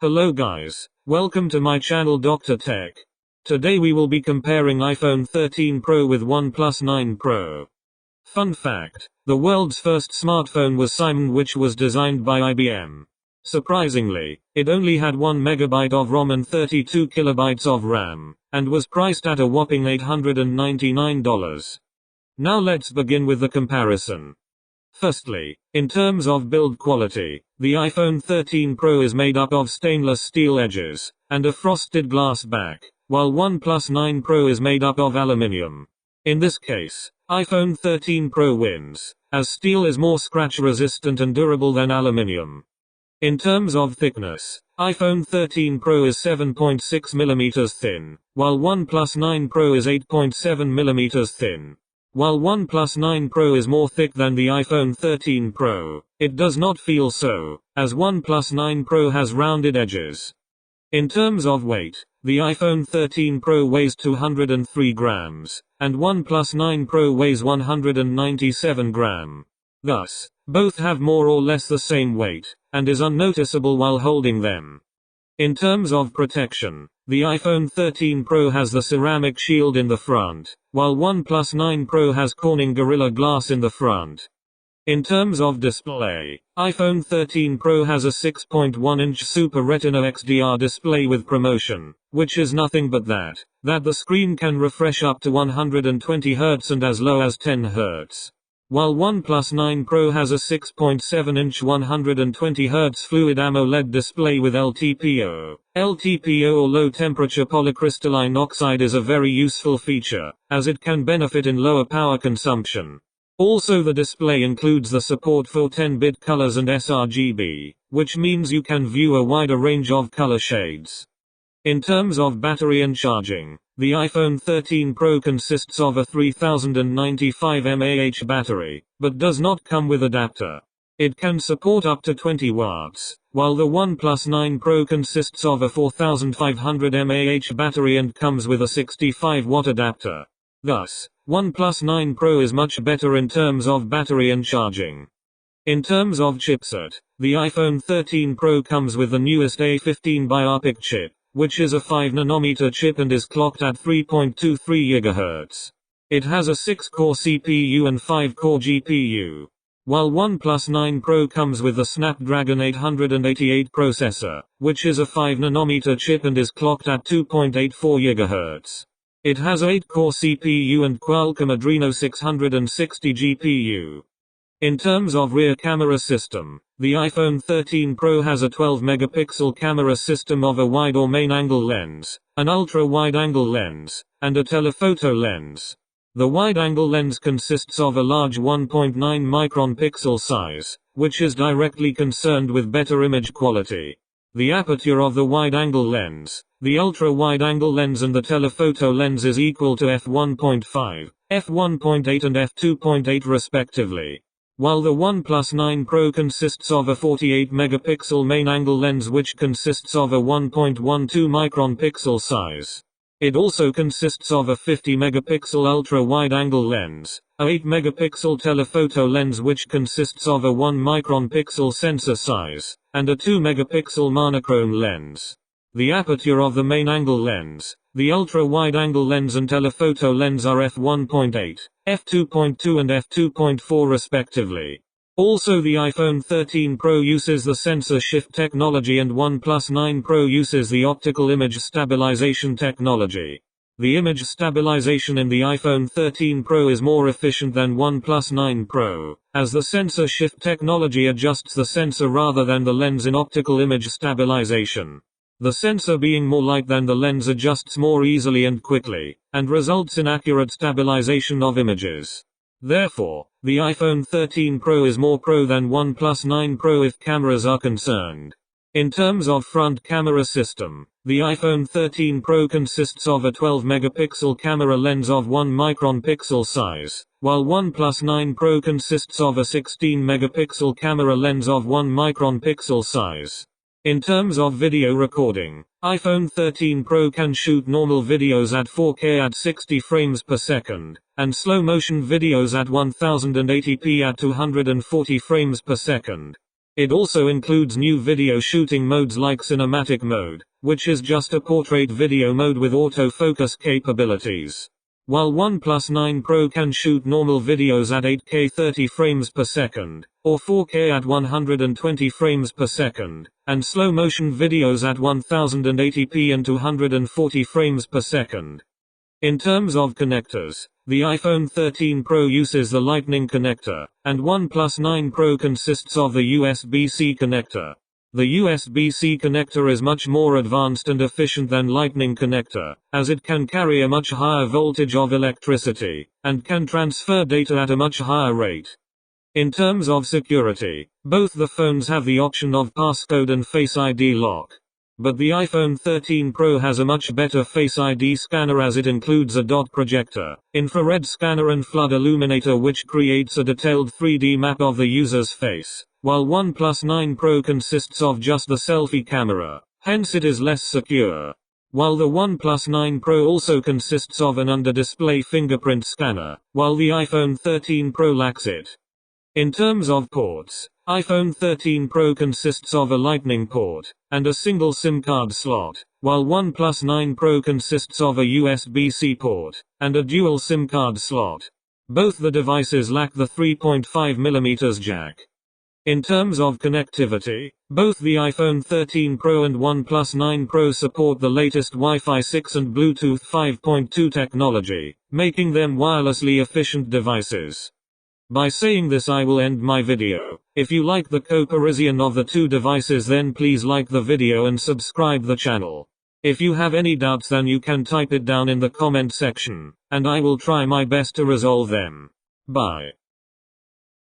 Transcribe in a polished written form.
Hello guys, welcome to my channel Dr. Tech. Today we will be comparing iPhone 13 Pro with OnePlus 9 Pro. Fun fact, the world's first smartphone was Simon, which was designed by IBM. Surprisingly, it only had 1 megabyte of ROM and 32 kilobytes of RAM, and was priced at a whopping $899. Now let's begin with the comparison. Firstly, in terms of build quality, the iPhone 13 Pro is made up of stainless steel edges and a frosted glass back, while OnePlus 9 Pro is made up of aluminium. In this case, iPhone 13 Pro wins, as steel is more scratch resistant and durable than aluminium. In terms of thickness, iPhone 13 Pro is 7.6 mm thin, while OnePlus 9 Pro is 8.7 mm thin. While OnePlus 9 Pro is more thick than the iPhone 13 Pro, it does not feel so, as OnePlus 9 Pro has rounded edges. In terms of weight, the iPhone 13 Pro weighs 203 grams, and OnePlus 9 Pro weighs 197 grams. Thus, both have more or less the same weight, and is unnoticeable while holding them. In terms of protection, the iPhone 13 Pro has the ceramic shield in the front, while OnePlus 9 Pro has Corning Gorilla Glass in the front. In terms of display, iPhone 13 Pro has a 6.1-inch Super Retina XDR display with promotion, which is nothing but that the screen can refresh up to 120 Hz and as low as 10 Hz. While OnePlus 9 Pro has a 6.7-inch 120 Hz Fluid AMOLED display with LTPO. LTPO or low temperature polycrystalline oxide is a very useful feature, as it can benefit in lower power consumption. Also, the display includes the support for 10-bit colors and sRGB, which means you can view a wider range of color shades. In terms of battery and charging, the iPhone 13 Pro consists of a 3095 mAh battery, but does not come with adapter. It can support up to 20 watts, while the OnePlus 9 Pro consists of a 4500 mAh battery and comes with a 65-watt adapter. Thus, OnePlus 9 Pro is much better in terms of battery and charging. In terms of chipset, the iPhone 13 Pro comes with the newest A15 Bionic chip, which is a 5nm chip and is clocked at 3.23 GHz. It has a 6-core CPU and 5-core GPU. While OnePlus 9 Pro comes with the Snapdragon 888 processor, which is a 5nm chip and is clocked at 2.84 GHz. It has a 8-core CPU and Qualcomm Adreno 660 GPU. In terms of rear camera system, the iPhone 13 Pro has a 12-megapixel camera system of a wide or main-angle lens, an ultra-wide-angle lens, and a telephoto lens. The wide-angle lens consists of a large 1.9-micron pixel size, which is directly concerned with better image quality. The aperture of the wide-angle lens, the ultra-wide-angle lens and the telephoto lens is equal to f1.5, f1.8 and f2.8 respectively. While the OnePlus 9 Pro consists of a 48-megapixel main-angle lens which consists of a 1.12-micron pixel size. It also consists of a 50-megapixel ultra-wide-angle lens, a 8-megapixel telephoto lens which consists of a 1-micron pixel sensor size, and a 2-megapixel monochrome lens. The aperture of the main-angle lens, the ultra-wide-angle lens and telephoto lens are f1.8, f2.2 and f2.4 respectively. Also, the iPhone 13 Pro uses the sensor shift technology and OnePlus 9 Pro uses the optical image stabilization technology. The image stabilization in the iPhone 13 Pro is more efficient than OnePlus 9 Pro, as the sensor shift technology adjusts the sensor rather than the lens in optical image stabilization. The sensor being more light than the lens adjusts more easily and quickly, and results in accurate stabilization of images. Therefore, the iPhone 13 Pro is more pro than OnePlus 9 Pro if cameras are concerned. In terms of front camera system, the iPhone 13 Pro consists of a 12-megapixel camera lens of 1-micron pixel size, while OnePlus 9 Pro consists of a 16-megapixel camera lens of 1-micron pixel size. In terms of video recording, iPhone 13 Pro can shoot normal videos at 4K at 60 frames per second, and slow motion videos at 1080p at 240 frames per second. It also includes new video shooting modes like cinematic mode, which is just a portrait video mode with autofocus capabilities. While OnePlus 9 Pro can shoot normal videos at 8K 30 frames per second, or 4K at 120 frames per second, and slow motion videos at 1080p and 240 frames per second. In terms of connectors, the iPhone 13 Pro uses the Lightning connector, and OnePlus 9 Pro consists of the USB-C connector. The USB-C connector is much more advanced and efficient than Lightning connector, as it can carry a much higher voltage of electricity, and can transfer data at a much higher rate. In terms of security, both the phones have the option of passcode and Face ID lock. But the iPhone 13 Pro has a much better Face ID scanner as it includes a dot projector, infrared scanner and flood illuminator which creates a detailed 3D map of the user's face, while OnePlus 9 Pro consists of just the selfie camera, hence it is less secure. While the OnePlus 9 Pro also consists of an under-display fingerprint scanner, while the iPhone 13 Pro lacks it. In terms of ports, iPhone 13 Pro consists of a Lightning port, and a single SIM card slot, while OnePlus 9 Pro consists of a USB-C port, and a dual SIM card slot. Both the devices lack the 3.5mm jack. In terms of connectivity, both the iPhone 13 Pro and OnePlus 9 Pro support the latest Wi-Fi 6 and Bluetooth 5.2 technology, making them wirelessly efficient devices. By saying this I will end my video. If you like the comparison of the two devices then please like the video and subscribe the channel. If you have any doubts then you can type it down in the comment section, and I will try my best to resolve them. Bye.